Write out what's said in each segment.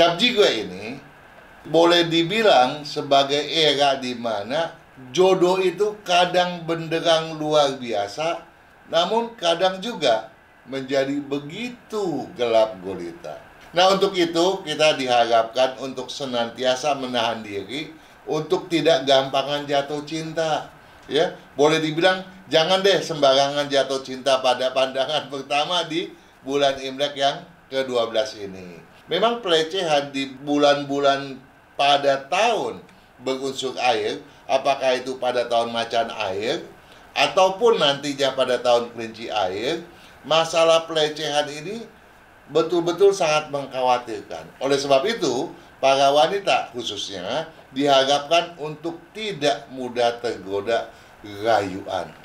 Cap Jigwe ini boleh dibilang sebagai era di mana jodoh itu kadang benderang luar biasa, namun kadang juga menjadi begitu gelap gulita. Nah, untuk itu kita diharapkan untuk senantiasa menahan diri untuk tidak gampangan jatuh cinta. Ya, boleh dibilang jangan deh sembarangan jatuh cinta pada pandangan pertama di bulan Imlek yang ke-12 ini. Memang pelecehan di bulan-bulan pada tahun berunsur air, apakah itu pada tahun macan air ataupun nantinya pada tahun kelinci air, masalah pelecehan ini betul-betul sangat mengkhawatirkan. Oleh sebab itu, para wanita khususnya diharapkan untuk tidak mudah tergoda rayuan.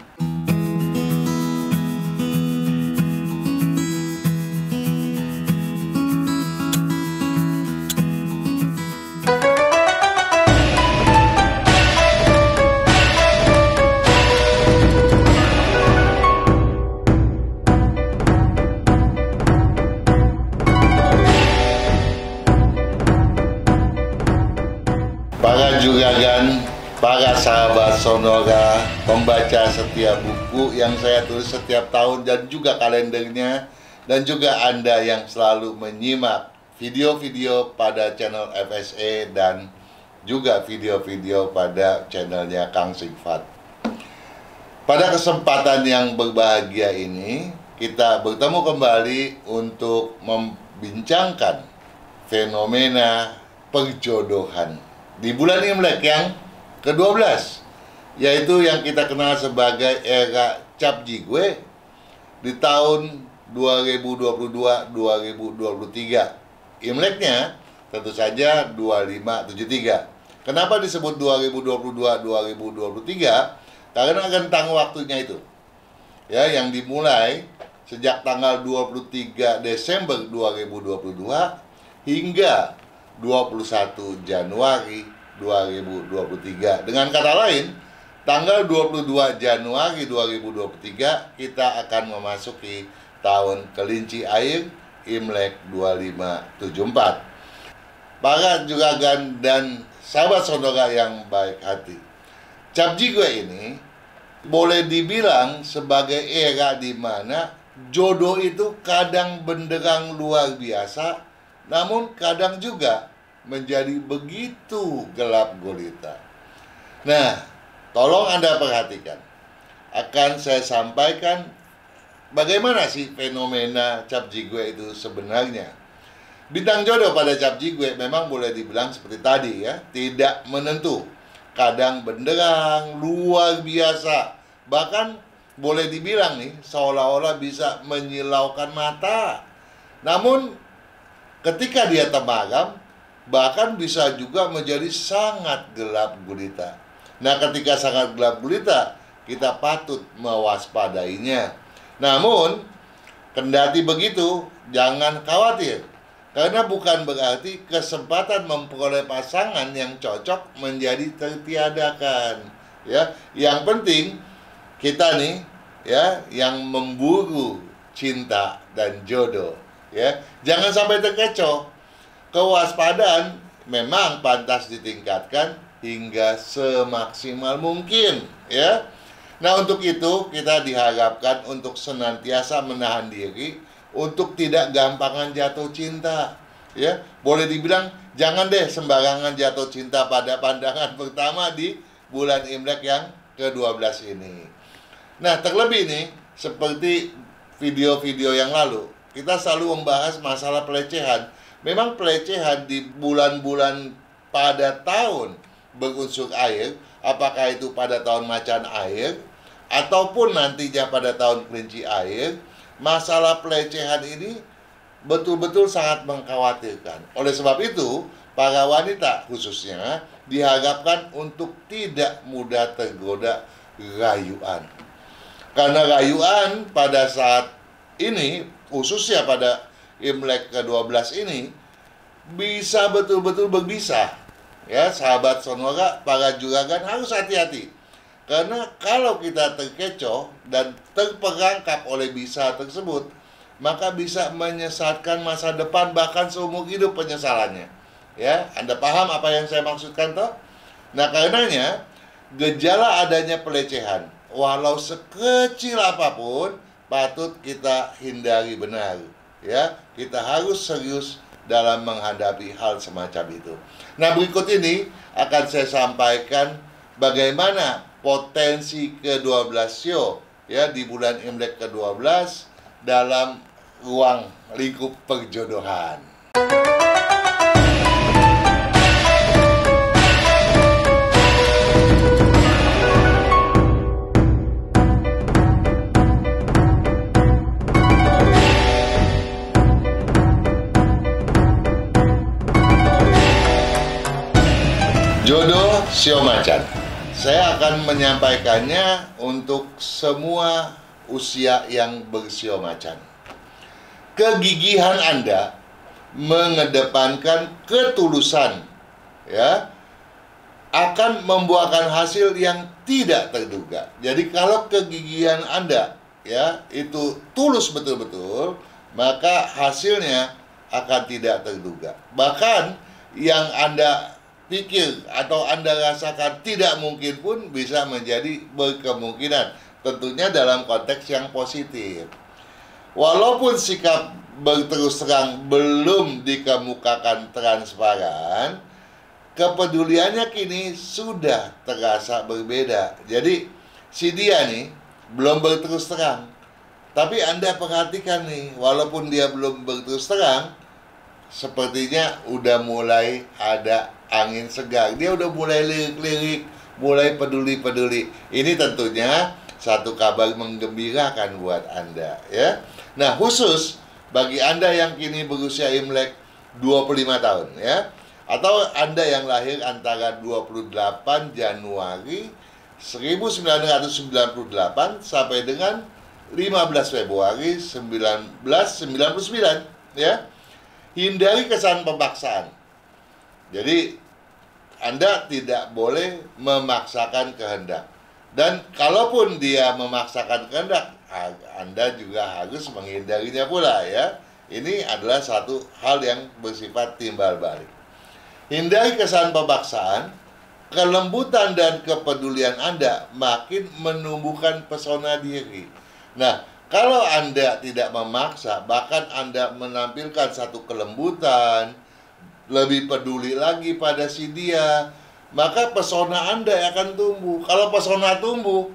Para juragan, para sahabat Sonora, pembaca setiap buku yang saya tulis setiap tahun dan juga kalendernya, dan juga Anda yang selalu menyimak video-video pada channel FSE dan juga video-video pada channelnya Kang Sifat. Pada kesempatan yang berbahagia ini, kita bertemu kembali untuk membincangkan fenomena perjodohan di bulan Imlek yang ke-12, yaitu yang kita kenal sebagai era Cap Jigwe di tahun 2022-2023. Imleknya tentu saja 2573. Kenapa disebut 2022-2023? Karena rentang waktunya itu, ya, yang dimulai sejak tanggal 23 Desember 2022 hingga 21 Januari 2023. Dengan kata lain, tanggal 22 Januari 2023 kita akan memasuki tahun kelinci air Imlek 2574. Para juragan dan sahabat Sonora yang baik hati, Cap Jigwe ini boleh dibilang sebagai era di mana jodoh itu kadang benderang luar biasa, namun kadang juga menjadi begitu gelap gulita. Nah, tolong Anda perhatikan. Akan saya sampaikan bagaimana sih fenomena Cap Jigwe itu sebenarnya. Bintang jodoh pada Cap Jigwe memang boleh dibilang seperti tadi, ya, tidak menentu. Kadang benderang luar biasa. Bahkan boleh dibilang nih seolah-olah bisa menyilaukan mata. Namun ketika dia temaram, bahkan bisa juga menjadi sangat gelap gulita. Nah, ketika sangat gelap gulita, kita patut mewaspadainya. Namun, kendati begitu, jangan khawatir. Karena bukan berarti kesempatan memperoleh pasangan yang cocok menjadi tertiadakan. Ya, yang penting kita nih, ya, yang memburu cinta dan jodoh. Ya, jangan sampai terkecoh. Kewaspadaan memang pantas ditingkatkan hingga semaksimal mungkin, ya. Nah, untuk itu kita diharapkan untuk senantiasa menahan diri untuk tidak gampangan jatuh cinta. Ya, boleh dibilang jangan deh sembarangan jatuh cinta pada pandangan pertama di bulan Imlek yang ke-12 ini. Nah, terlebih nih, seperti video-video yang lalu, kita selalu membahas masalah pelecehan. Memang pelecehan di bulan-bulan pada tahun berunsur air, apakah itu pada tahun macan air ataupun nantinya pada tahun kelinci air, masalah pelecehan ini betul-betul sangat mengkhawatirkan. Oleh sebab itu, para wanita khususnya diharapkan untuk tidak mudah tergoda rayuan. Karena rayuan pada saat ini, khususnya pada Imlek ke-12 ini, bisa betul-betul berbisa. Ya, sahabat Sonora, para juragan harus hati-hati. Karena kalau kita terkecoh dan terperangkap oleh bisa tersebut, maka bisa menyesatkan masa depan, bahkan seumur hidup penyesalannya. Ya, Anda paham apa yang saya maksudkan toh? Nah, karenanya gejala adanya pelecehan, walau sekecil apapun, patut kita hindari benar. Ya, kita harus serius dalam menghadapi hal semacam itu. Nah, berikut ini akan saya sampaikan bagaimana potensi ke-12 Sio ya di bulan Imlek ke-12 dalam ruang lingkup perjodohan. Jodoh Sio Macan. Saya akan menyampaikannya untuk semua usia yang bersio macan. Kegigihan Anda mengedepankan ketulusan ya akan membuahkan hasil yang tidak terduga. Jadi kalau kegigihan Anda ya itu tulus betul-betul, maka hasilnya akan tidak terduga. Bahkan yang Anda pikir atau Anda rasakan tidak mungkin pun bisa menjadi berkemungkinan, tentunya dalam konteks yang positif. Walaupun sikap berterus terang belum dikemukakan transparan, kepeduliannya kini sudah terasa berbeda. Jadi si dia nih belum berterus terang, tapi Anda perhatikan nih, walaupun dia belum berterus terang, sepertinya udah mulai ada angin segar. Dia udah mulai lirik-lirik, mulai peduli-peduli. Ini tentunya satu kabar menggembirakan buat Anda ya. Nah, khusus bagi Anda yang kini berusia Imlek 25 tahun ya, atau Anda yang lahir antara 28 Januari 1998 sampai dengan 15 Februari 1999 ya. Hindari kesan pemaksaan. Jadi Anda tidak boleh memaksakan kehendak. Dan kalaupun dia memaksakan kehendak, Anda juga harus menghindarinya pula ya. Ini adalah satu hal yang bersifat timbal balik. Hindari kesan pemaksaan. Kelembutan dan kepedulian Anda makin menumbuhkan pesona diri. Nah, kalau Anda tidak memaksa, bahkan Anda menampilkan satu kelembutan, lebih peduli lagi pada si dia, maka pesona Anda akan tumbuh. Kalau pesona tumbuh,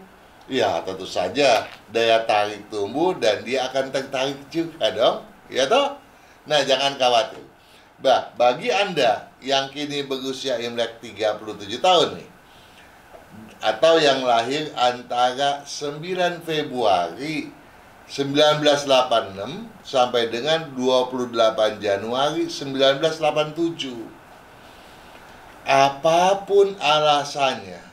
ya tentu saja daya tarik tumbuh dan dia akan tertarik juga dong, ya toh? Nah, jangan khawatir. Bagi Anda yang kini berusia Imlek 37 tahun nih, atau yang lahir antara 9 Februari 1986 sampai dengan 28 Januari 1987. Apapun alasannya,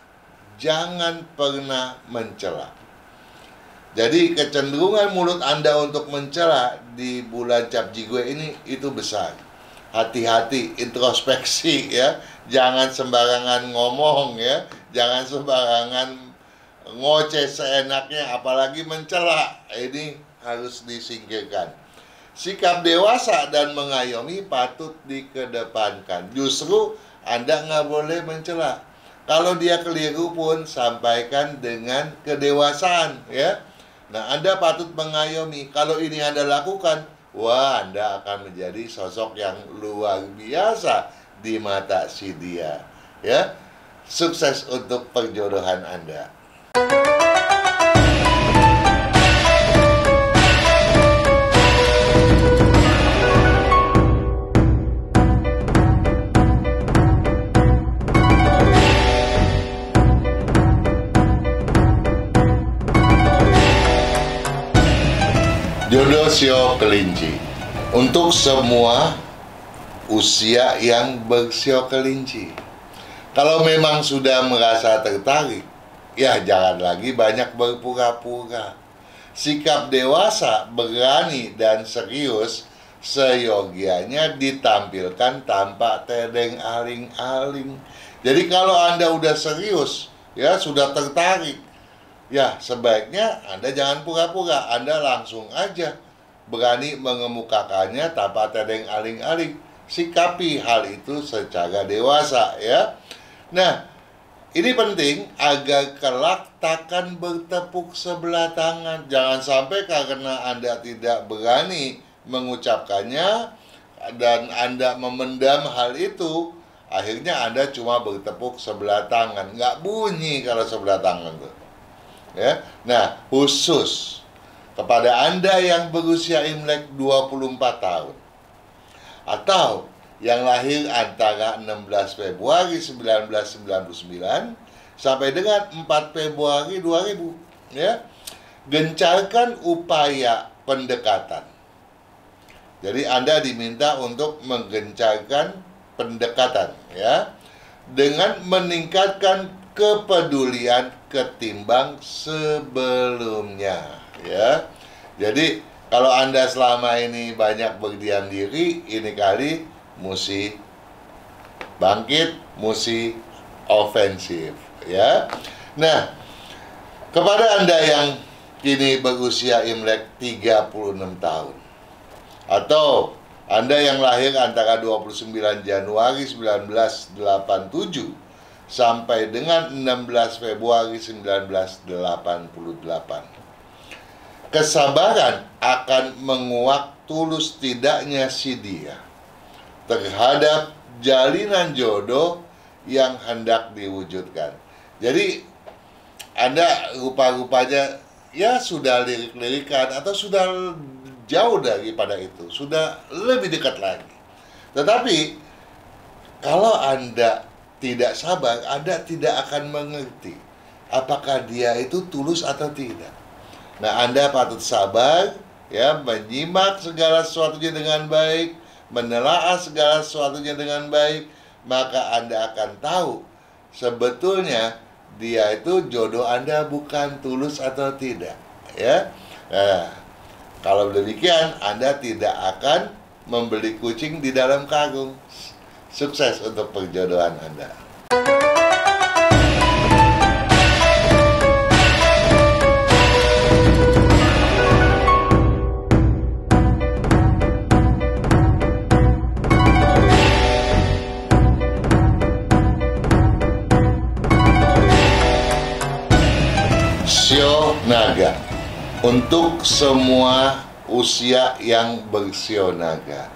jangan pernah mencela. Jadi kecenderungan mulut Anda untuk mencela di bulan Cap Jigwe ini itu besar. Hati-hati, introspeksi ya. Jangan sembarangan ngomong ya. Jangan sembarangan ngoceh seenaknya, apalagi mencela. Ini harus disingkirkan. Sikap dewasa dan mengayomi patut dikedepankan. Justru Anda nggak boleh mencela. Kalau dia keliru pun sampaikan dengan kedewasaan ya. Nah, Anda patut mengayomi. Kalau ini Anda lakukan, wah, Anda akan menjadi sosok yang luar biasa di mata si dia ya. Sukses untuk perjodohan Anda. Jodoh Sio Kelinci. Untuk semua usia yang bersio kelinci, kalau memang sudah merasa tertarik, ya jangan lagi banyak berpura-pura. Sikap dewasa, berani, dan serius seyogianya ditampilkan tanpa tedeng aling-aling. Jadi kalau Anda udah serius, ya sudah tertarik, ya sebaiknya Anda jangan pura-pura. Anda langsung aja berani mengemukakannya tanpa tedeng aling-aling. Sikapi hal itu secara dewasa, ya. Nah, ini penting agar kelak takkan bertepuk sebelah tangan. Jangan sampai karena Anda tidak berani mengucapkannya dan Anda memendam hal itu, akhirnya Anda cuma bertepuk sebelah tangan. Nggak bunyi kalau sebelah tangan tuh. Ya. Nah, khusus kepada Anda yang berusia Imlek 24 tahun atau yang lahir antara 16 Februari 1999 sampai dengan 4 Februari 2000, ya. Gencarkan upaya pendekatan. Jadi Anda diminta untuk menggencarkan pendekatan, ya, dengan meningkatkan kepedulian ketimbang sebelumnya, ya. Jadi kalau Anda selama ini banyak berdiam diri, ini kali mesti bangkit, mesti ofensif, ya. Nah, kepada Anda yang kini berusia Imlek 36 tahun atau Anda yang lahir antara 29 Januari 1987 sampai dengan 16 Februari 1988. Kesabaran akan menguak tulus tidaknya si dia terhadap jalinan jodoh yang hendak diwujudkan. Jadi Anda rupa-rupanya ya sudah lirik-lirikan atau sudah jauh daripada itu, sudah lebih dekat lagi. Tetapi kalau Anda tidak sabar, Anda tidak akan mengerti apakah dia itu tulus atau tidak. Nah, Anda patut sabar, ya, menyimak segala sesuatunya dengan baik, menelaah segala sesuatunya dengan baik, maka Anda akan tahu sebetulnya dia itu jodoh Anda bukan tulus atau tidak, ya. Nah, kalau demikian Anda tidak akan membeli kucing di dalam karung. Sukses untuk perjodohan Anda. Sio Naga. Untuk semua usia yang bersio naga,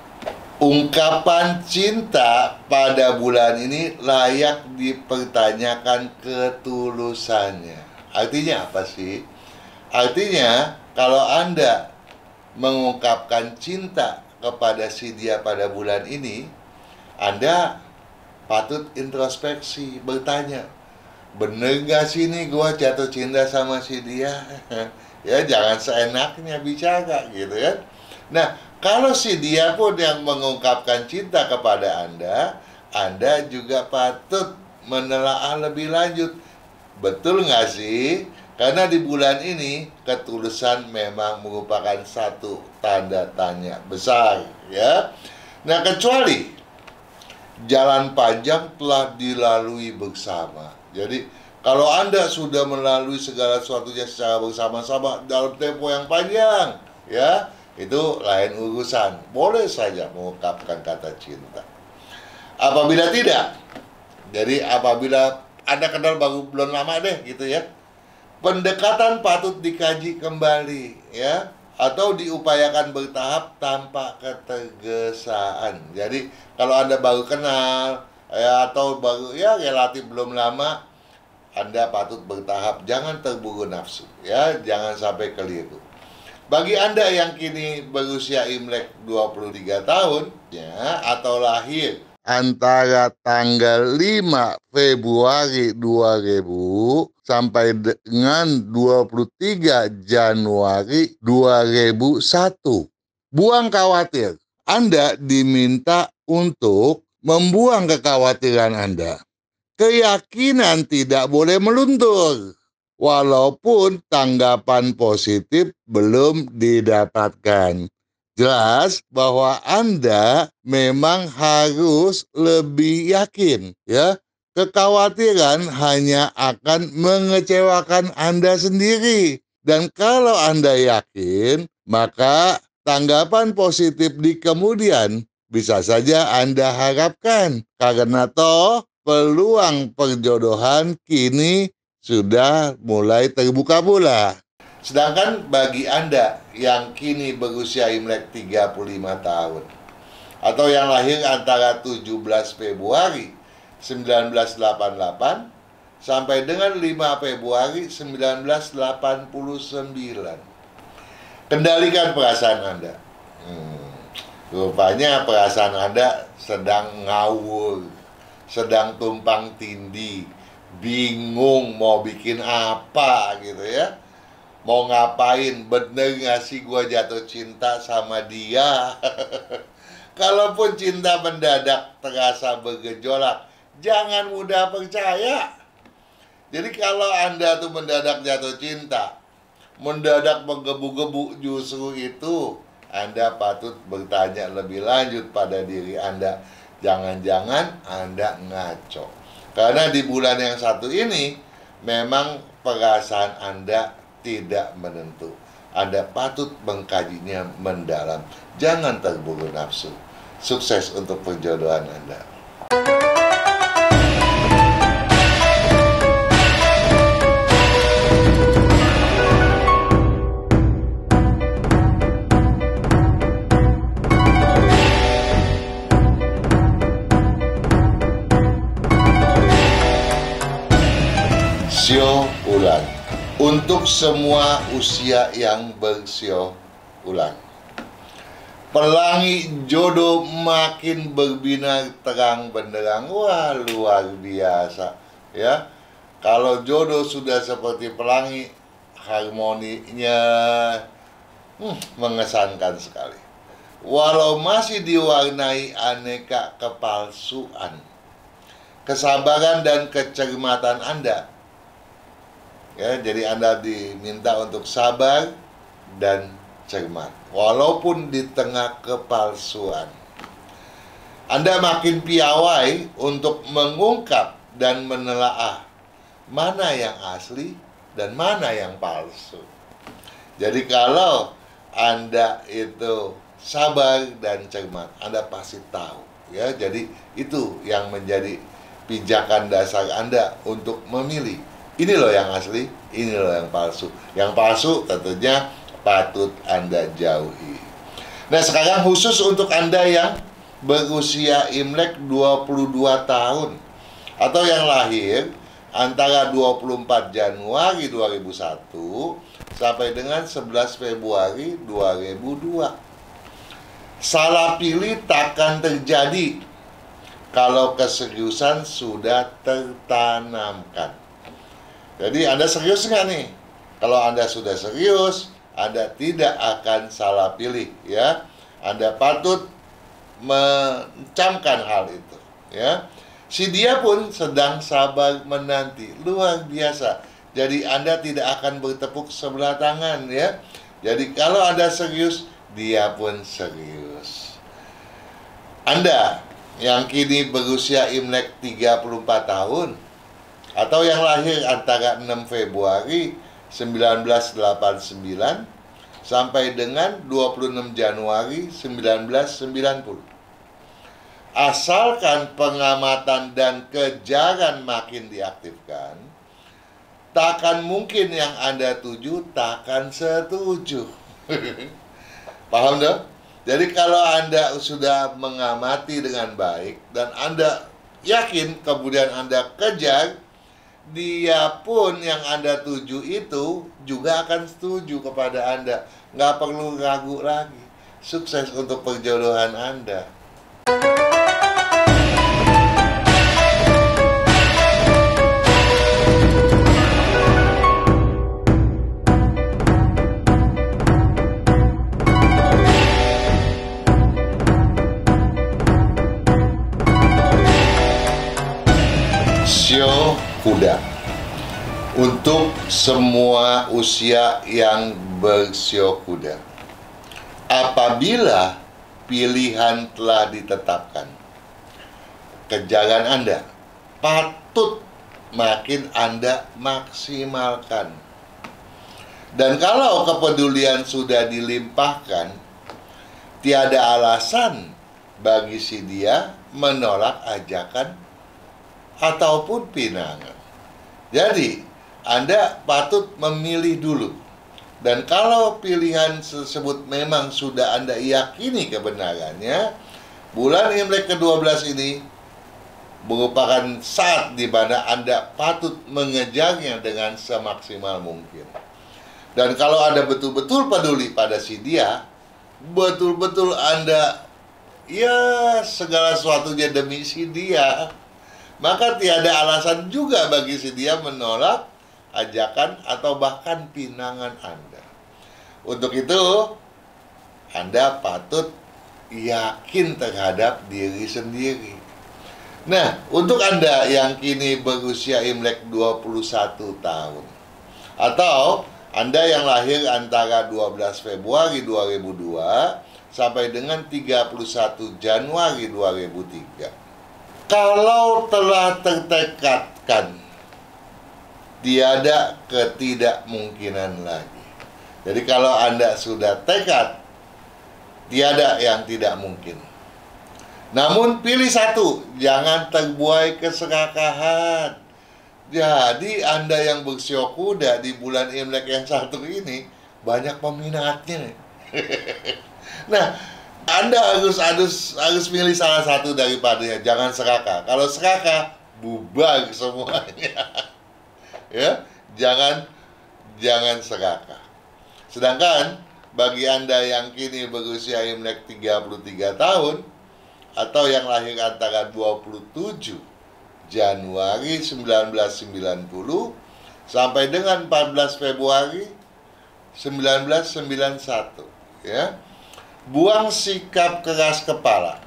ungkapan cinta pada bulan ini layak dipertanyakan ketulusannya. Artinya apa sih? Artinya kalau Anda mengungkapkan cinta kepada si dia pada bulan ini, Anda patut introspeksi, bertanya, bener gak sih nih gua jatuh cinta sama si dia? Ya, jangan seenaknya bicara gitu ya. Nah, kalau si dia pun yang mengungkapkan cinta kepada Anda juga patut menelaah lebih lanjut. Betul nggak sih? Karena di bulan ini ketulusan memang merupakan satu tanda tanya besar, ya. Nah, kecuali jalan panjang telah dilalui bersama. Jadi kalau Anda sudah melalui segala sesuatunya secara bersama-sama dalam tempo yang panjang, ya, itu lain urusan. Boleh saja mengungkapkan kata cinta. Apabila tidak, jadi apabila Anda kenal baru belum lama deh gitu ya, pendekatan patut dikaji kembali, ya, atau diupayakan bertahap tanpa ketergesaan. Jadi kalau Anda baru kenal, ya, atau baru ya relatif belum lama, Anda patut bertahap, jangan terburu nafsu, ya, jangan sampai keliru. Bagi Anda yang kini berusia Imlek 23 tahun, ya, atau lahir antara tanggal 5 Februari 2000 sampai dengan 23 Januari 2001. Buang khawatir. Anda diminta untuk membuang kekhawatiran Anda. Keyakinan tidak boleh meluntur, walaupun tanggapan positif belum didapatkan. Jelas bahwa Anda memang harus lebih yakin, ya. Kekhawatiran hanya akan mengecewakan Anda sendiri. Dan kalau Anda yakin, maka tanggapan positif di kemudian bisa saja Anda harapkan, karena toh peluang perjodohan kini sudah mulai terbuka pula. Sedangkan bagi Anda yang kini berusia Imlek 35 tahun atau yang lahir antara 17 Februari 1988 sampai dengan 5 Februari 1989. Kendalikan perasaan Anda. Rupanya perasaan Anda sedang ngawur, sedang tumpang tindih, bingung mau bikin apa gitu ya. Mau ngapain, bener gak sih gue jatuh cinta sama dia? Kalaupun cinta mendadak terasa bergejolak, jangan mudah percaya. Jadi kalau Anda tuh mendadak jatuh cinta, mendadak menggebu-gebu, justru itu Anda patut bertanya lebih lanjut pada diri Anda. Jangan-jangan Anda ngaco. Karena di bulan yang satu ini, memang perasaan Anda tidak menentu. Anda patut mengkajinya mendalam. Jangan terburu nafsu. Sukses untuk perjodohan Anda. Sio ulang. Untuk semua usia yang bersio ulang, pelangi jodoh makin berbinar terang benderang. Wah, luar biasa ya. Kalau jodoh sudah seperti pelangi, harmoninya mengesankan sekali. Walau masih diwarnai aneka kepalsuan, kesabaran dan kecermatan Anda, ya, jadi Anda diminta untuk sabar dan cermat walaupun di tengah kepalsuan. Anda makin piawai untuk mengungkap dan menelaah mana yang asli dan mana yang palsu. Jadi kalau Anda itu sabar dan cermat, Anda pasti tahu ya. Jadi itu yang menjadi pijakan dasar Anda untuk memilih. Ini loh yang asli, ini loh yang palsu. Yang palsu tentunya patut Anda jauhi. Nah, sekarang khusus untuk Anda yang berusia Imlek 22 tahun atau yang lahir antara 24 Januari 2001 sampai dengan 11 Februari 2002. Salah pilih takkan terjadi kalau keseriusan sudah tertanamkan. Jadi Anda serius nggak nih? Kalau Anda sudah serius, Anda tidak akan salah pilih ya. Anda patut mencamkan hal itu ya. Si dia pun sedang sabar menanti. Luar biasa. Jadi Anda tidak akan bertepuk sebelah tangan ya. Jadi kalau Anda serius, dia pun serius. Anda yang kini berusia Imlek 34 tahun atau yang lahir antara 6 Februari 1989 sampai dengan 26 Januari 1990. Asalkan pengamatan dan kejaran makin diaktifkan, takkan mungkin yang Anda tuju takkan setuju. Paham dong? Jadi kalau Anda sudah mengamati dengan baik dan Anda yakin kemudian Anda kejar, dia pun yang Anda tuju itu juga akan setuju kepada Anda. Nggak perlu ragu lagi. Sukses untuk perjodohan Anda. Sio kuda. Untuk semua usia yang bersio kuda, apabila pilihan telah ditetapkan, kejaran Anda patut makin Anda maksimalkan. Dan kalau kepedulian sudah dilimpahkan, tiada alasan bagi si dia menolak ajakan ataupun pinangan. Jadi, Anda patut memilih dulu. Dan kalau pilihan tersebut memang sudah Anda yakini kebenarannya, bulan Imlek ke-12 ini merupakan saat di mana Anda patut mengejarnya dengan semaksimal mungkin. Dan kalau Anda betul-betul peduli pada si dia, betul-betul Anda segala sesuatunya demi si dia, maka tiada alasan juga bagi si dia menolak ajakan atau bahkan pinangan Anda. Untuk itu, Anda patut yakin terhadap diri sendiri. Nah, untuk Anda yang kini berusia Imlek 21 tahun, atau Anda yang lahir antara 12 Februari 2002 sampai dengan 31 Januari 2003, kalau telah tertekadkan, tiada ketidakmungkinan lagi. Jadi kalau Anda sudah tekad, tiada yang tidak mungkin. Namun pilih satu, jangan terbuai keserakahan. Jadi Anda yang bersiok kuda di bulan Imlek yang satu ini banyak peminatnya. Nah, Anda harus pilih salah satu daripadanya. Jangan serakah. Kalau serakah, bubar semuanya. Ya, jangan serakah. Sedangkan bagi Anda yang kini berusia Imlek 33 tahun atau yang lahir antara 27 Januari 1990 sampai dengan 14 Februari 1991, ya. Buang sikap keras kepala.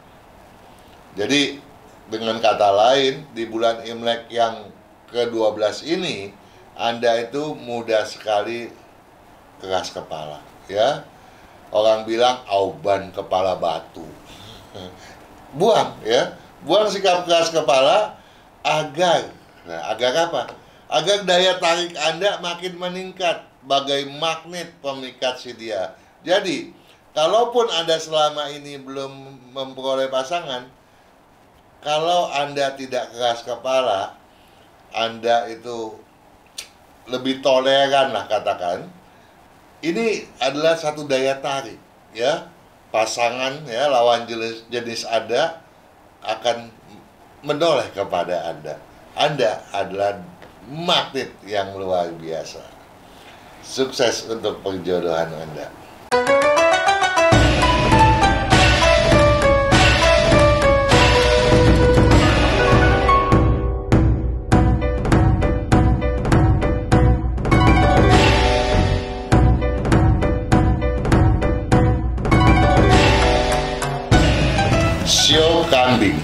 Jadi dengan kata lain, di bulan Imlek yang ke-12 ini Anda itu mudah sekali keras kepala, ya. Orang bilang auban kepala batu. Buang, ya. Buang sikap keras kepala agar apa? Agar daya tarik Anda makin meningkat bagai magnet pemikat si dia. Jadi, kalaupun Anda selama ini belum memperoleh pasangan, kalau Anda tidak keras kepala, Anda itu lebih toleran lah katakan. Ini adalah satu daya tarik, ya. Pasangan, ya, lawan jenis Anda akan menoleh kepada Anda. Anda adalah magnet yang luar biasa. Sukses untuk perjodohan Anda. Sio kambing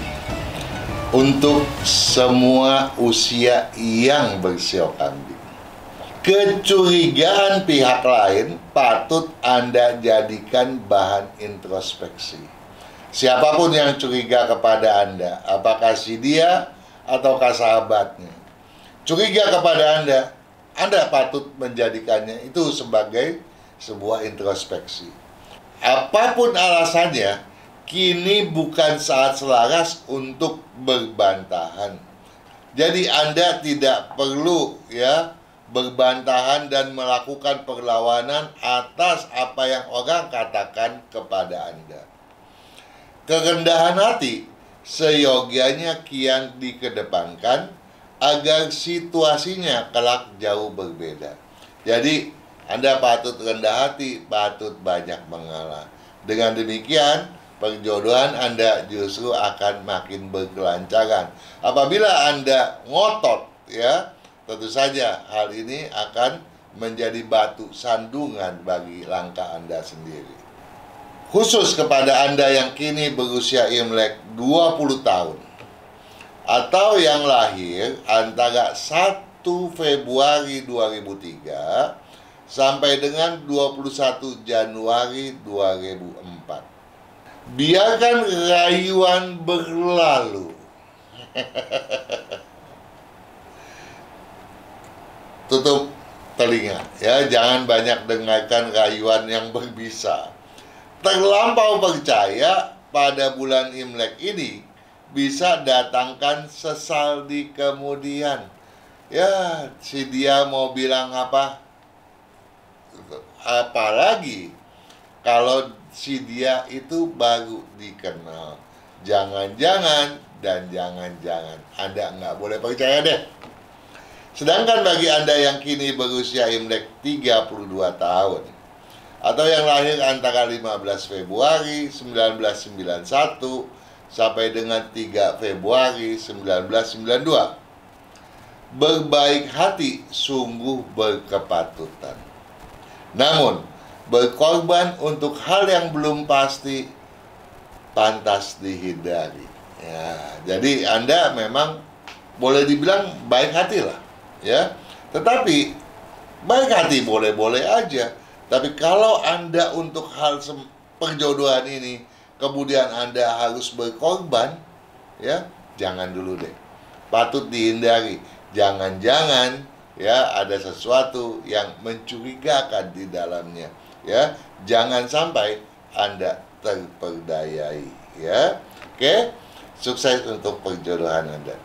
untuk semua usia yang bersio kambing. Kecurigaan pihak lain patut Anda jadikan bahan introspeksi. Siapapun yang curiga kepada Anda, apakah si dia ataukah sahabatnya, curiga kepada Anda patut menjadikannya itu sebagai sebuah introspeksi. Apapun alasannya, kini bukan saat selaras untuk berbantahan. Jadi Anda tidak perlu, ya, berbantahan dan melakukan perlawanan atas apa yang orang katakan kepada Anda. Kerendahan hati seyogianya kian dikedepankan agar situasinya kelak jauh berbeda. Jadi Anda patut rendah hati, patut banyak mengalah. Dengan demikian, perjodohan Anda justru akan makin berkelancaran. Apabila Anda ngotot, ya, tentu saja hal ini akan menjadi batu sandungan bagi langkah Anda sendiri. Khusus kepada Anda yang kini berusia Imlek 20 tahun atau yang lahir antara 1 Februari 2003 sampai dengan 21 Januari 2004. Biarkan rayuan berlalu. Tutup telinga, ya, jangan banyak dengarkan rayuan yang berbisa. terlampau percaya pada bulan Imlek ini bisa datangkan sesal di kemudian. Ya, si dia mau bilang apa? Apalagi kalau si dia itu baru dikenal. Jangan-jangan dan jangan-jangan Anda nggak boleh percaya deh. Sedangkan bagi Anda yang kini berusia Imlek 32 tahun atau yang lahir antara 15 Februari 1991 sampai dengan 3 Februari 1992, berbaik hati sungguh berkepatutan. Namun, berkorban untuk hal yang belum pasti pantas dihindari. Ya, jadi Anda memang boleh dibilang baik hati lah, ya. Tetapi baik hati boleh-boleh aja. Tapi kalau Anda untuk hal perjodohan ini kemudian Anda harus berkorban, ya, jangan dulu deh. Patut dihindari. Jangan-jangan ya ada sesuatu yang mencurigakan di dalamnya, ya. Jangan sampai Anda terperdayai, ya. Oke, sukses untuk perjodohan Anda.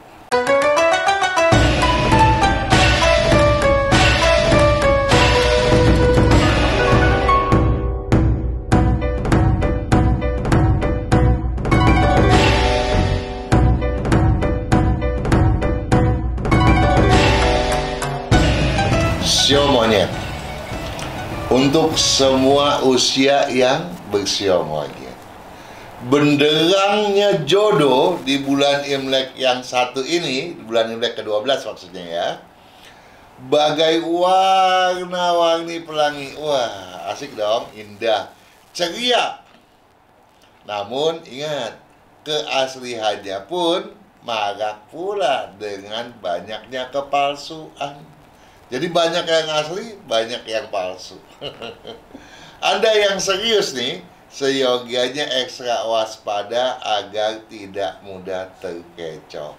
Sio monyet untuk semua usia yang bersio monyet. Benderangnya jodoh di bulan Imlek yang satu ini, bulan Imlek ke-12 maksudnya ya, bagai warna-warni pelangi. Wah, asik dong, indah, ceria. Namun ingat, keasliannya pun marak pula dengan banyaknya kepalsuan. Jadi banyak yang asli, banyak yang palsu. Anda yang serius nih, seyogianya ekstra waspada agar tidak mudah terkecoh.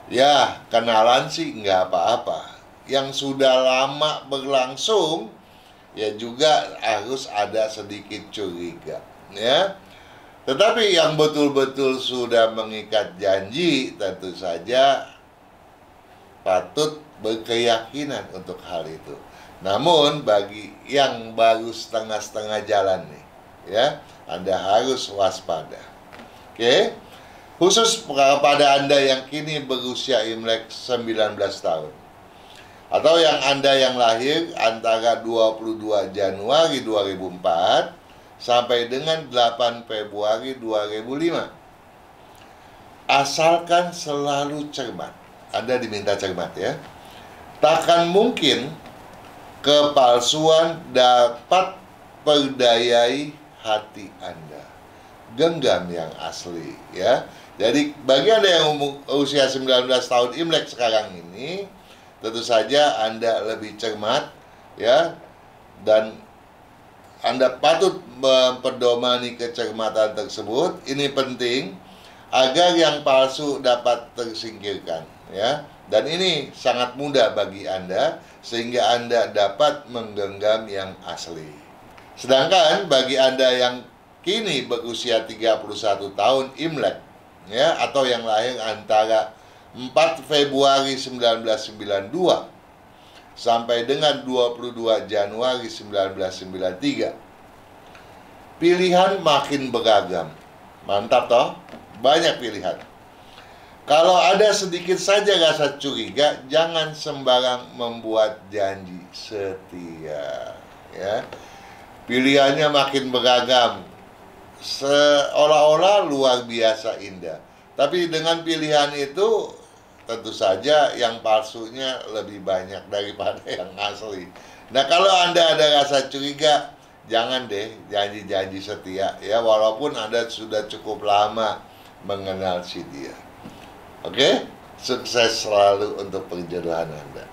Ya, kenalan sih nggak apa-apa. Yang sudah lama berlangsung, ya juga harus ada sedikit curiga, ya. Tetapi yang betul-betul sudah mengikat janji, tentu saja patut berkeyakinan untuk hal itu. Namun bagi yang baru setengah-setengah jalan nih, ya, Anda harus waspada. Oke? Khusus kepada Anda yang kini berusia Imlek 19 tahun. Atau yang Anda yang lahir antara 22 Januari 2004 sampai dengan 8 Februari 2005. Asalkan selalu cermat. Anda diminta cermat ya. Takkan mungkin kepalsuan dapat perdayai hati Anda. Genggam yang asli ya. Jadi bagi Anda yang usia 19 tahun Imlek sekarang ini, tentu saja Anda lebih cermat ya, dan Anda patut memperdomani kecermatan tersebut. Ini penting agar yang palsu dapat tersingkirkan ya. Dan ini sangat mudah bagi Anda sehingga Anda dapat menggenggam yang asli. Sedangkan bagi Anda yang kini berusia 31 tahun Imlek ya, atau yang lahir antara 4 Februari 1992 sampai dengan 22 Januari 1993, pilihan makin beragam. Mantap toh? Banyak pilihan. Kalau ada sedikit saja rasa curiga, jangan sembarang membuat janji setia ya. Pilihannya makin beragam, seolah-olah luar biasa indah. Tapi dengan pilihan itu tentu saja yang palsunya lebih banyak daripada yang asli. Nah, kalau Anda ada rasa curiga, jangan deh janji-janji setia ya, walaupun Anda sudah cukup lama mengenal si dia. Oke, sukses selalu untuk perjodohan Anda.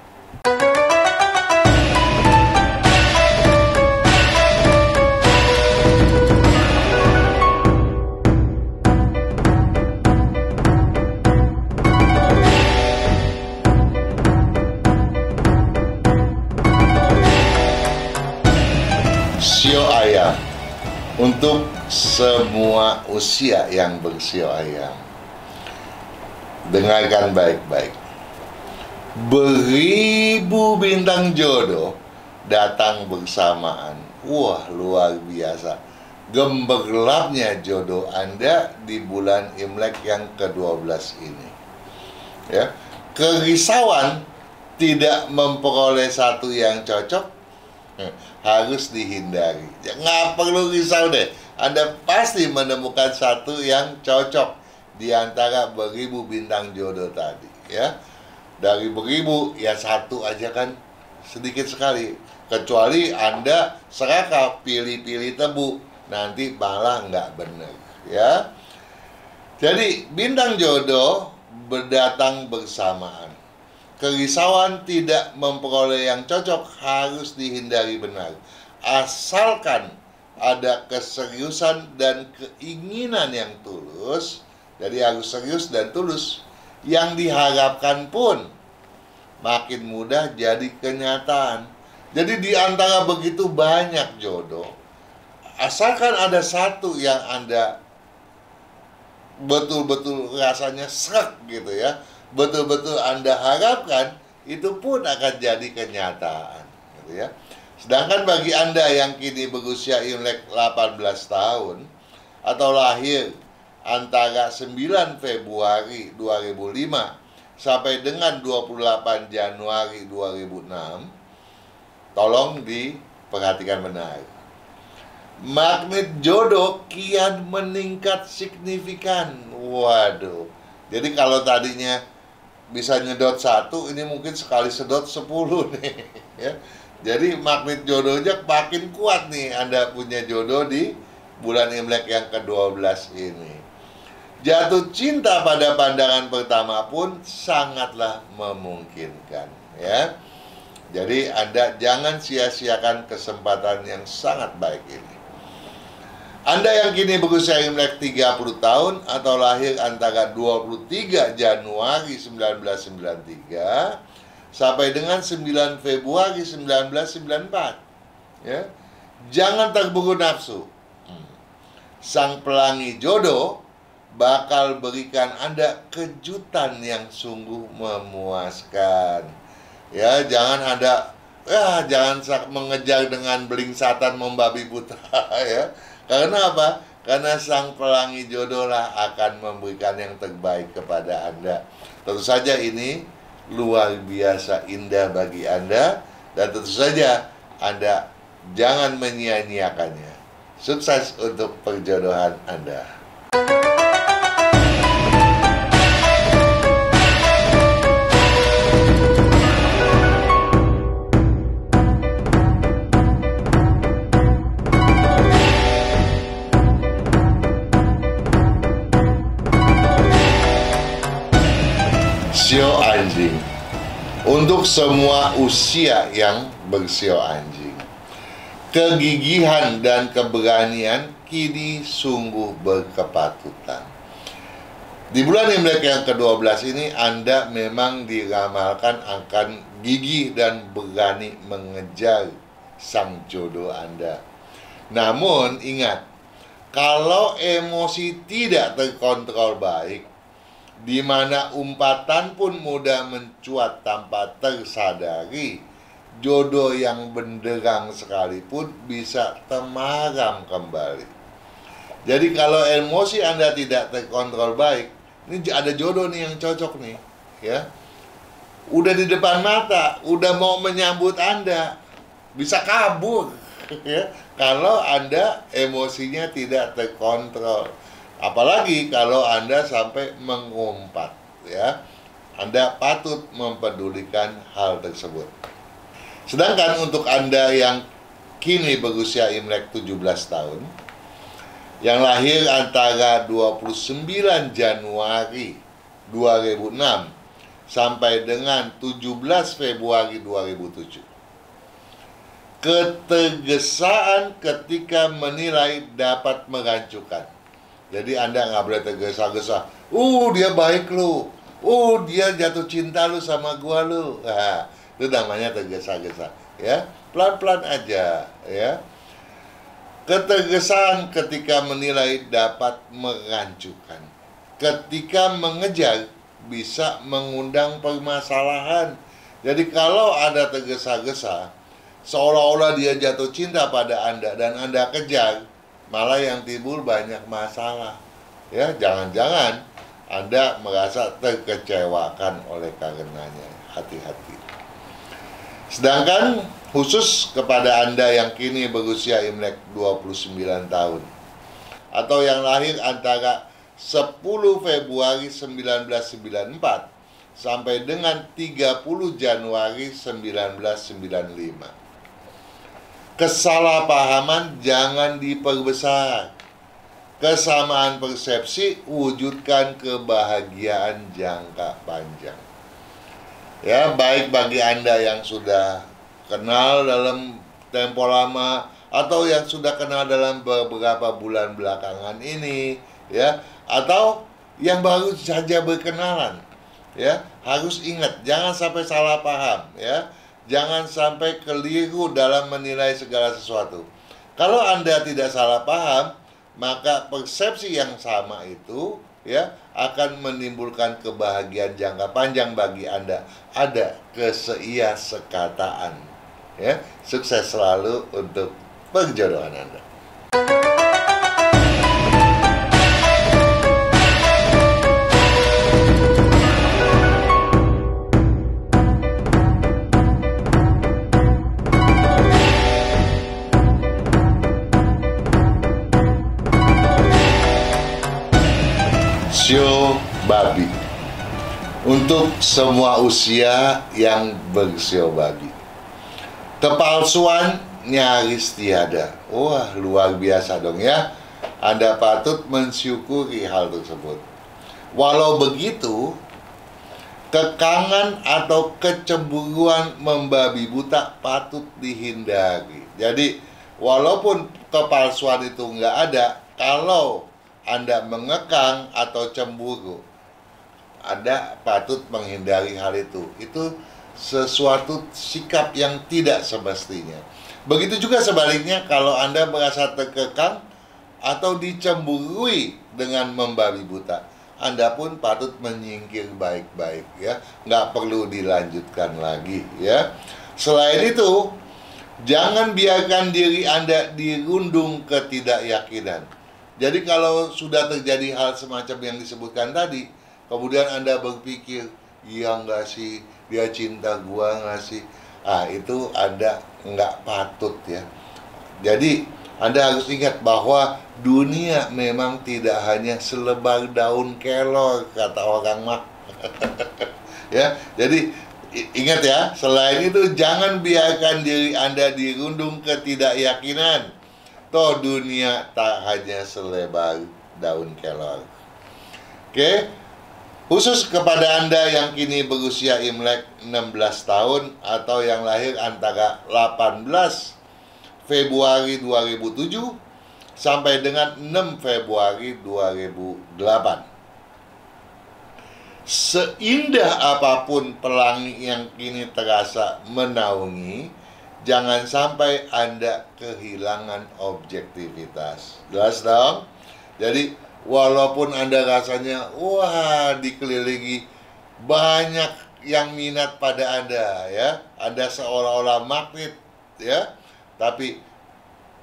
Sio ayam untuk untuk semua usia yang bersio ayam. Dengarkan baik-baik. Beribu bintang jodoh datang bersamaan. Wah, luar biasa. Gemerlapnya jodoh Anda di bulan Imlek yang ke-12 ini. Ya, kerisauan tidak memperoleh satu yang cocok harus dihindari. Nggak perlu risau deh. Anda pasti menemukan satu yang cocok di antara beribu bintang jodoh tadi, ya. Dari beribu, ya satu aja kan sedikit sekali. Kecuali Anda serakah pilih-pilih tebu, nanti malah nggak benar, ya. Jadi bintang jodoh berdatang bersamaan. Kerisauan tidak memperoleh yang cocok harus dihindari benar. Asalkan ada keseriusan dan keinginan yang tulus, jadi harus serius dan tulus. Yang diharapkan pun makin mudah jadi kenyataan. Jadi di antara begitu banyak jodoh, asalkan ada satu yang Anda betul-betul rasanya srek gitu ya, betul-betul Anda harapkan, itu pun akan jadi kenyataan gitu ya. Sedangkan bagi Anda yang kini berusia Imlek 18 tahun atau lahir antara 9 Februari 2005 sampai dengan 28 Januari 2006, tolong diperhatikan benar. Magnet jodoh kian meningkat signifikan. Waduh. Jadi kalau tadinya bisa nyedot satu, ini mungkin sekali sedot 10 nih, ya. Jadi magnet jodohnya makin kuat nih. Anda punya jodoh di bulan Imlek yang ke-12 ini. Jatuh cinta pada pandangan pertama pun sangatlah memungkinkan, ya. Jadi Anda jangan sia-siakan kesempatan yang sangat baik ini. Anda yang kini berusia Imlek 30 tahun atau lahir antara 23 Januari 1993 sampai dengan 9 Februari 1994, ya. Jangan terburu nafsu. Sang pelangi jodoh bakal berikan Anda kejutan yang sungguh memuaskan. Ya, jangan jangan mengejar dengan belingsatan membabi buta ya. Karena apa? Karena sang pelangi jodoh lah akan memberikan yang terbaik kepada Anda. Tentu saja ini luar biasa indah bagi Anda, dan tentu saja Anda jangan menyia-nyiakannya. Sukses untuk perjodohan Anda. Sio anjing. Untuk semua usia yang bersio anjing, kegigihan dan keberanian kini sungguh berkepatutan. Di bulan Imlek yang ke-12 ini Anda memang diramalkan akan gigih dan berani mengejar sang jodoh Anda. Namun ingat, kalau emosi tidak terkontrol baik, di mana umpatan pun mudah mencuat tanpa tersadari, jodoh yang benderang sekalipun bisa temaram kembali. Jadi kalau emosi Anda tidak terkontrol baik, ini ada jodoh nih yang cocok nih, ya. Udah di depan mata, udah mau menyambut Anda, bisa kabur, ya. Kalau Anda emosinya tidak terkontrol. Apalagi kalau Anda sampai mengumpat, ya. Anda patut mempedulikan hal tersebut. Sedangkan untuk Anda yang kini berusia Imlek 17 tahun, yang lahir antara 29 Januari 2006 sampai dengan 17 Februari 2007. Ketergesaan ketika menilai dapat mengacuhkan. Jadi Anda nggak boleh tergesa-gesa. Dia baik lu. Dia jatuh cinta lu sama gua lu. Nah, itu namanya tergesa-gesa, ya. Pelan-pelan aja, ya. Ketegasan ketika menilai dapat merancukan. Ketika mengejar bisa mengundang permasalahan. Jadi kalau ada tergesa-gesa, seolah-olah dia jatuh cinta pada Anda dan Anda kejar, malah yang timbul banyak masalah. Ya, jangan-jangan Anda merasa terkecewakan oleh karenanya. Hati-hati. Sedangkan khusus kepada Anda yang kini berusia Imlek 29 tahun atau yang lahir antara 10 Februari 1994 sampai dengan 30 Januari 1995. Kesalahpahaman jangan diperbesar. Kesamaan persepsi wujudkan kebahagiaan jangka panjang. Ya, baik bagi Anda yang sudah kenal dalam tempo lama atau yang sudah kenal dalam beberapa bulan belakangan ini, ya, atau yang baru saja berkenalan, ya, harus ingat jangan sampai salah paham, ya, jangan sampai keliru dalam menilai segala sesuatu. Kalau Anda tidak salah paham, maka persepsi yang sama itu, ya, akan menimbulkan kebahagiaan jangka panjang bagi Anda. Ada keseia-sekataan. Ya, sukses selalu untuk perjodohan Anda. Sio babi. Untuk semua usia yang bersio babi, kepalsuan nyaris tiada. Wah, luar biasa dong ya. Anda patut mensyukuri hal tersebut. Walau begitu, kekangan atau kecemburuan membabi buta patut dihindari. Jadi, walaupun kepalsuan itu nggak ada, kalau Anda mengekang atau cemburu, Anda patut menghindari hal itu. Itu sesuatu sikap yang tidak semestinya. Begitu juga sebaliknya, kalau Anda merasa terkekang atau dicemburui dengan membabi buta, Anda pun patut menyingkir baik-baik, ya. Nggak perlu dilanjutkan lagi, ya. Selain itu, jangan biarkan diri Anda dirundung ketidakyakinan. Jadi kalau sudah terjadi hal semacam yang disebutkan tadi, kemudian Anda berpikir, iya nggak sih, dia cinta gua nggak sih? Itu Anda nggak patut, ya. Jadi Anda harus ingat bahwa dunia memang tidak hanya selebar daun kelor, kata orang mak. Ya, jadi ingat ya, selain itu jangan biarkan diri Anda dirundung ketidakyakinan. Toh dunia tak hanya selebar daun kelor. Oke, khusus kepada Anda yang kini berusia Imlek 16 tahun atau yang lahir antara 18 Februari 2007 sampai dengan 6 Februari 2008. Seindah apapun pelangi yang kini terasa menaungi, jangan sampai Anda kehilangan objektivitas. Jelas dong? Jadi, walaupun Anda rasanya, wah, dikelilingi banyak yang minat pada Anda, ya. Anda seolah-olah magnet, ya. Tapi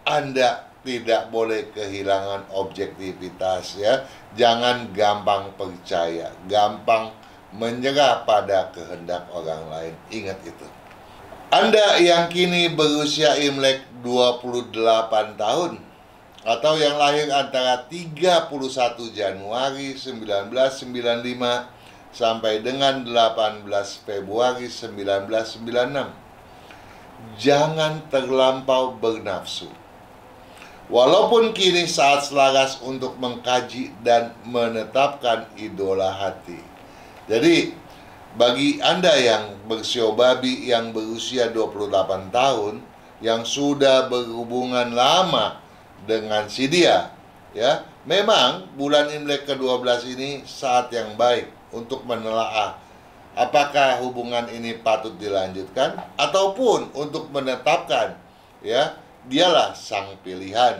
Anda tidak boleh kehilangan objektivitas, ya. Jangan gampang percaya, gampang menyerah pada kehendak orang lain. Ingat itu. Anda yang kini berusia Imlek 28 tahun atau yang lahir antara 31 Januari 1995 sampai dengan 18 Februari 1996. Jangan terlampau bernafsu. Walaupun kini saat selaras untuk mengkaji dan menetapkan idola hati. Jadi, bagi Anda yang bersio babi yang berusia 28 tahun, yang sudah berhubungan lama dengan si dia, ya, memang bulan Imlek ke-12 ini saat yang baik untuk menelaah apakah hubungan ini patut dilanjutkan ataupun untuk menetapkan, ya, dialah sang pilihan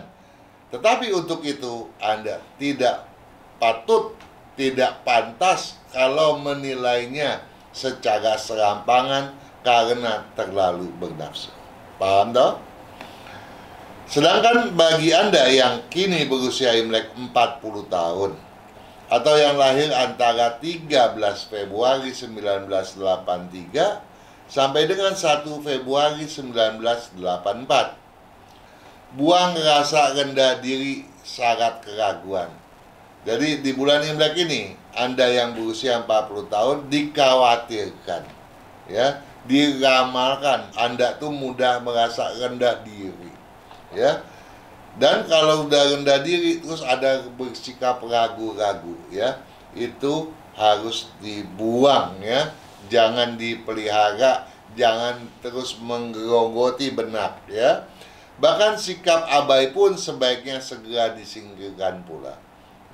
Tetapi untuk itu Anda tidak patut, tidak pantas kalau menilainya secara serampangan karena terlalu bernafsu. Paham toh? Sedangkan bagi Anda yang kini berusia Imlek 40 tahun atau yang lahir antara 13 Februari 1983 sampai dengan 1 Februari 1984, buang rasa rendah diri syarat keraguan. Jadi di bulan Imlek ini Anda yang berusia 40 tahun dikhawatirkan, ya, diramalkan Anda tuh mudah merasa rendah diri, ya. Dan kalau udah rendah diri terus ada bersikap ragu-ragu, ya, itu harus dibuang, ya. Jangan dipelihara, jangan terus menggerogoti benak, ya. Bahkan sikap abai pun sebaiknya segera disingkirkan pula,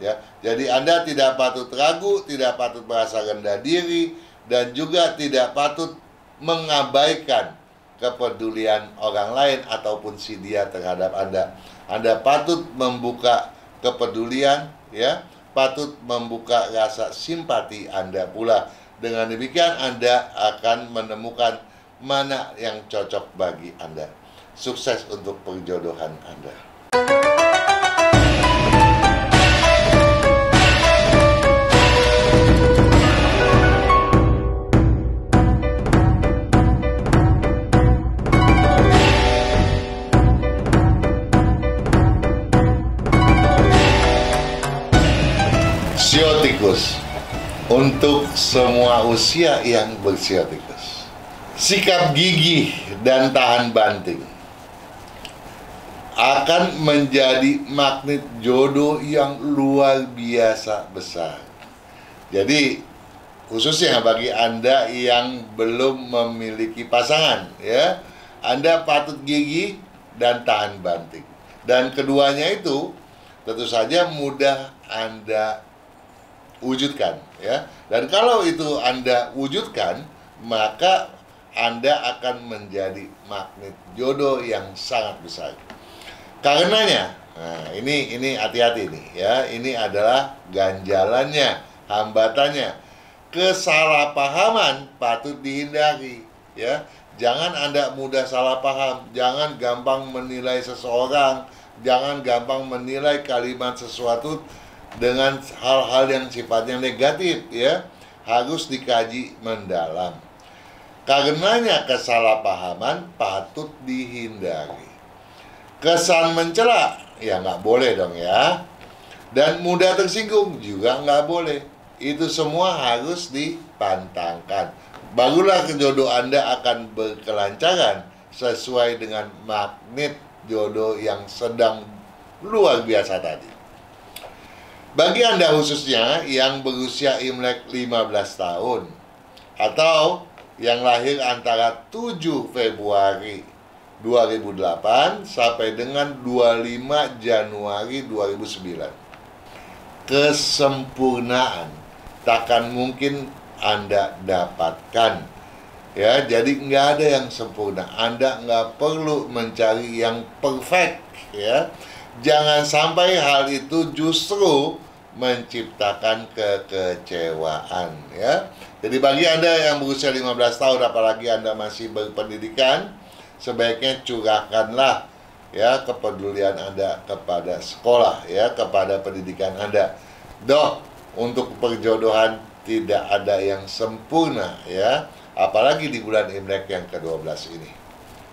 ya. Jadi Anda tidak patut ragu, tidak patut merasa rendah diri, dan juga tidak patut mengabaikan kepedulian orang lain ataupun si dia terhadap Anda. Anda patut membuka kepedulian, ya, patut membuka rasa simpati Anda pula. Dengan demikian Anda akan menemukan mana yang cocok bagi Anda. Sukses untuk perjodohan Anda. Siotikus. Untuk semua usia yang bersiotikus, sikap gigih dan tahan banting akan menjadi magnet jodoh yang luar biasa besar. Jadi khususnya bagi Anda yang belum memiliki pasangan, ya, Anda patut gigih dan tahan banting. Dan keduanya itu tentu saja mudah Anda wujudkan, ya. Dan kalau itu Anda wujudkan, maka Anda akan menjadi magnet jodoh yang sangat besar. Karenanya, nah ini hati-hati nih, ya. Ini adalah ganjalannya, hambatannya. Kesalahpahaman patut dihindari, ya. Jangan Anda mudah salah paham, jangan gampang menilai seseorang, jangan gampang menilai kalimat sesuatu dengan hal-hal yang sifatnya negatif, ya. Harus dikaji mendalam. Karenanya kesalahpahaman patut dihindari. Kesan mencela, ya nggak boleh dong, ya. Dan mudah tersinggung juga nggak boleh. Itu semua harus dipantangkan. Barulah jodoh Anda akan berkelancaran sesuai dengan magnet jodoh yang sedang luar biasa tadi. Bagi Anda khususnya yang berusia Imlek 15 tahun atau yang lahir antara 7 Februari 2008 sampai dengan 25 Januari 2009. Kesempurnaan takkan mungkin Anda dapatkan, ya. Jadi nggak ada yang sempurna. Anda nggak perlu mencari yang perfect, ya. Jangan sampai hal itu justru menciptakan kekecewaan, ya. Jadi bagi Anda yang berusia 15 tahun, apalagi Anda masih berpendidikan, sebaiknya curahkanlah, ya, kepedulian Anda kepada sekolah, ya, kepada pendidikan Anda. Untuk perjodohan tidak ada yang sempurna, ya. Apalagi di bulan Imlek yang ke-12 ini.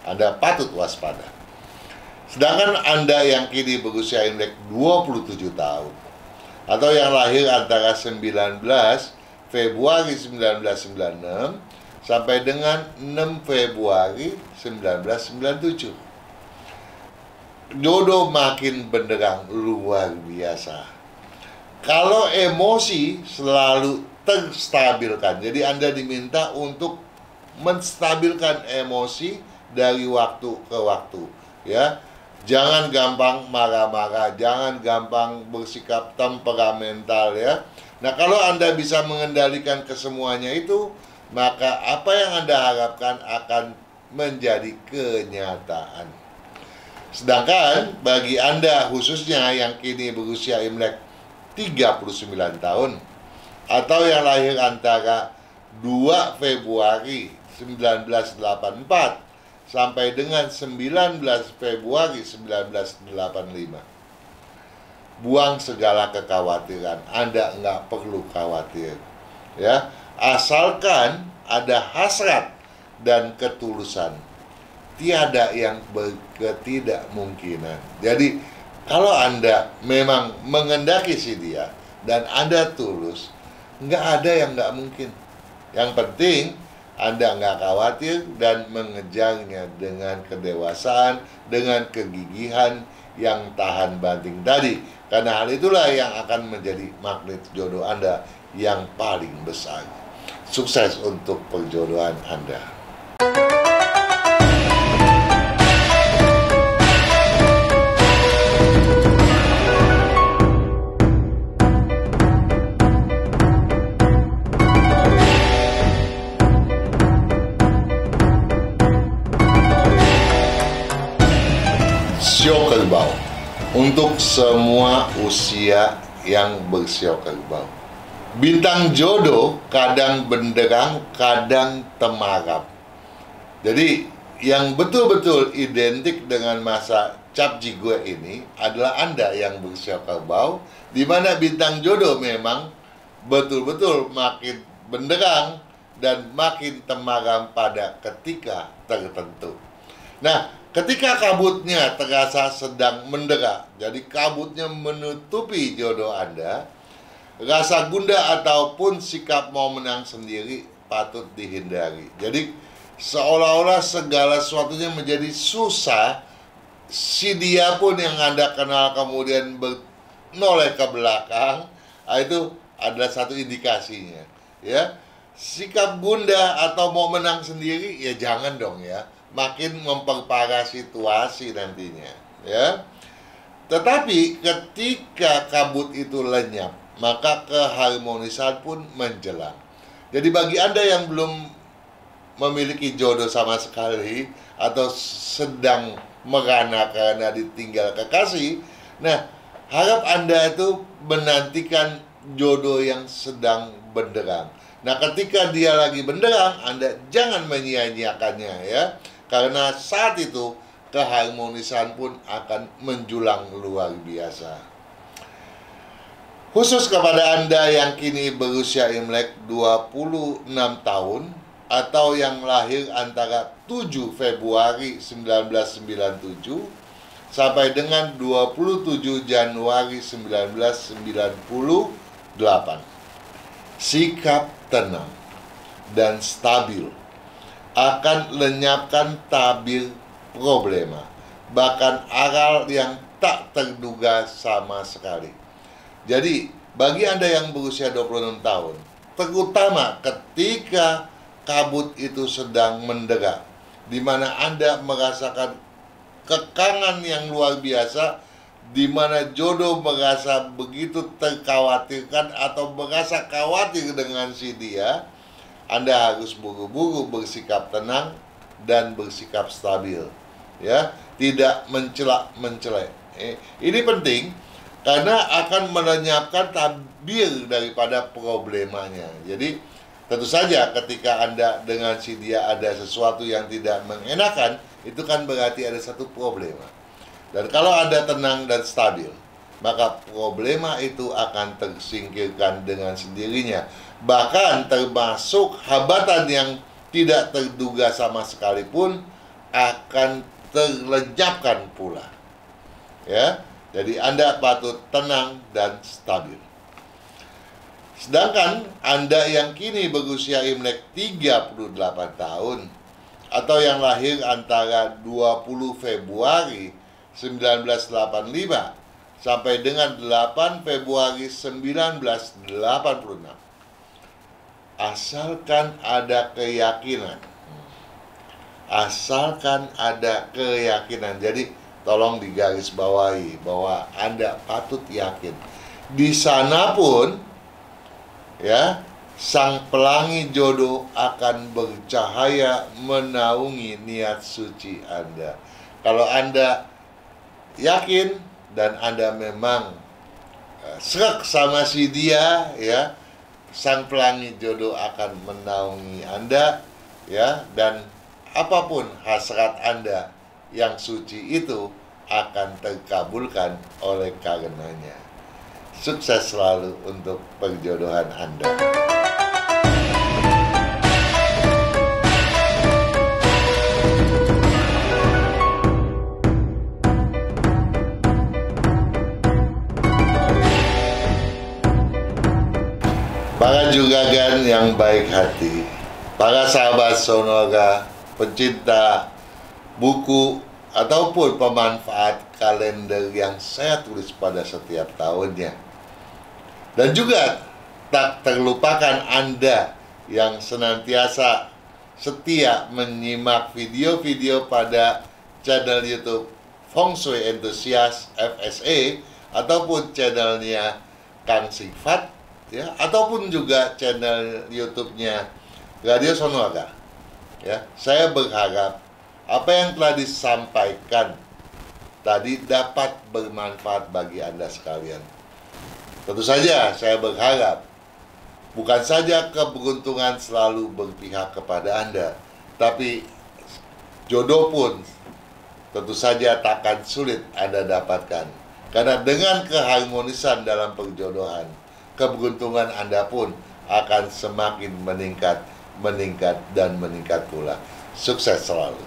Anda patut waspada. Sedangkan Anda yang kini berusia Imlek 27 tahun atau yang lahir antara 19 Februari 1996 sampai dengan 6 Februari 1997. Jodoh makin benderang luar biasa. Kalau emosi selalu terstabilkan. Jadi Anda diminta untuk menstabilkan emosi dari waktu ke waktu, ya. Jangan gampang marah-marah, jangan gampang bersikap temperamental, ya. Nah, kalau Anda bisa mengendalikan kesemuanya itu, maka apa yang Anda harapkan akan menjadi kenyataan. Sedangkan bagi Anda khususnya yang kini berusia Imlek 39 tahun atau yang lahir antara 2 Februari 1984 sampai dengan 19 Februari 1985, buang segala kekhawatiran. Anda nggak perlu khawatir, ya. Asalkan ada hasrat dan ketulusan, tiada yang ketidakmungkinan. Jadi kalau Anda memang mengendaki si dia dan Anda tulus, nggak ada yang nggak mungkin. Yang penting Anda nggak khawatir dan mengejarnya dengan kedewasaan, dengan kegigihan yang tahan banting tadi. Karena hal itulah yang akan menjadi magnet jodoh Anda yang paling besar. Sukses untuk perjodohan Anda. Sio kerbau untuk semua usia yang bersio kerbau. Bintang jodoh kadang benderang, kadang temaram. Jadi yang betul-betul identik dengan masa cap gue ini adalah Anda yang bersio kerbau, di mana bintang jodoh memang betul-betul makin benderang dan makin temaram pada ketika tertentu. Nah, ketika kabutnya terasa sedang mendera, jadi kabutnya menutupi jodoh Anda, rasa gundah ataupun sikap mau menang sendiri patut dihindari. Jadi seolah-olah segala sesuatunya menjadi susah, si dia pun yang Anda kenal kemudian menoleh ke belakang, itu adalah satu indikasinya. Ya, sikap gundah atau mau menang sendiri, ya jangan dong ya. Makin memperparah situasi nantinya, ya. Tetapi ketika kabut itu lenyap, maka keharmonisan pun menjelang. Jadi bagi Anda yang belum memiliki jodoh sama sekali atau sedang merana karena ditinggal kekasih, nah, harap Anda itu menantikan jodoh yang sedang benderang. Nah, ketika dia lagi benderang, Anda jangan menyia-nyiakannya, ya. Karena saat itu keharmonisan pun akan menjulang luar biasa. Khusus kepada Anda yang kini berusia Imlek 26 tahun atau yang lahir antara 7 Februari 1997 sampai dengan 27 Januari 1998. Sikap tenang dan stabil akan lenyapkan tabir problema, bahkan aral yang tak terduga sama sekali. Jadi, bagi Anda yang berusia 26 tahun, terutama ketika kabut itu sedang mendera, di mana Anda merasakan kekangan yang luar biasa, di mana jodoh merasa begitu terkhawatirkan atau merasa khawatir dengan si dia, Anda harus buru-buru bersikap tenang dan bersikap stabil, ya, tidak mencelak-mencelek. Ini penting karena akan melenyapkan tabir daripada problemanya. Jadi tentu saja ketika Anda dengan si dia ada sesuatu yang tidak mengenakan, itu kan berarti ada satu problema. Dan kalau Anda tenang dan stabil, maka problema itu akan tersingkirkan dengan sendirinya. Bahkan termasuk hambatan yang tidak terduga sama sekalipun akan terlenyapkan pula. Ya, jadi Anda patut tenang dan stabil. Sedangkan Anda yang kini berusia Imlek 38 tahun atau yang lahir antara 20 Februari 1985 sampai dengan 8 Februari 1986. Asalkan ada keyakinan. Asalkan ada keyakinan. Jadi tolong digarisbawahi bahwa Anda patut yakin. Di sana pun, ya, sang pelangi jodoh akan bercahaya menaungi niat suci Anda. Kalau Anda yakin dan Anda memang srek sama si dia, ya, sang pelangi jodoh akan menaungi Anda, ya, dan apapun hasrat Anda yang suci itu akan terkabulkan oleh karenanya. Sukses selalu untuk perjodohan Anda. Para juragan yang baik hati, para sahabat Sonora, pencinta buku ataupun pemanfaat kalender yang saya tulis pada setiap tahunnya. Dan juga tak terlupakan Anda yang senantiasa setia menyimak video-video pada channel YouTube Feng Shui Enthusiast FSA ataupun channelnya Kang Sifat, ya, ataupun juga channel YouTube-nya Radio Sonora. Ya, saya berharap apa yang telah disampaikan tadi dapat bermanfaat bagi Anda sekalian. Tentu saja saya berharap bukan saja keberuntungan selalu berpihak kepada Anda, tapi jodoh pun tentu saja takkan sulit Anda dapatkan. Karena dengan keharmonisan dalam perjodohan, keberuntungan Anda pun akan semakin meningkat, dan meningkat pula. Sukses selalu.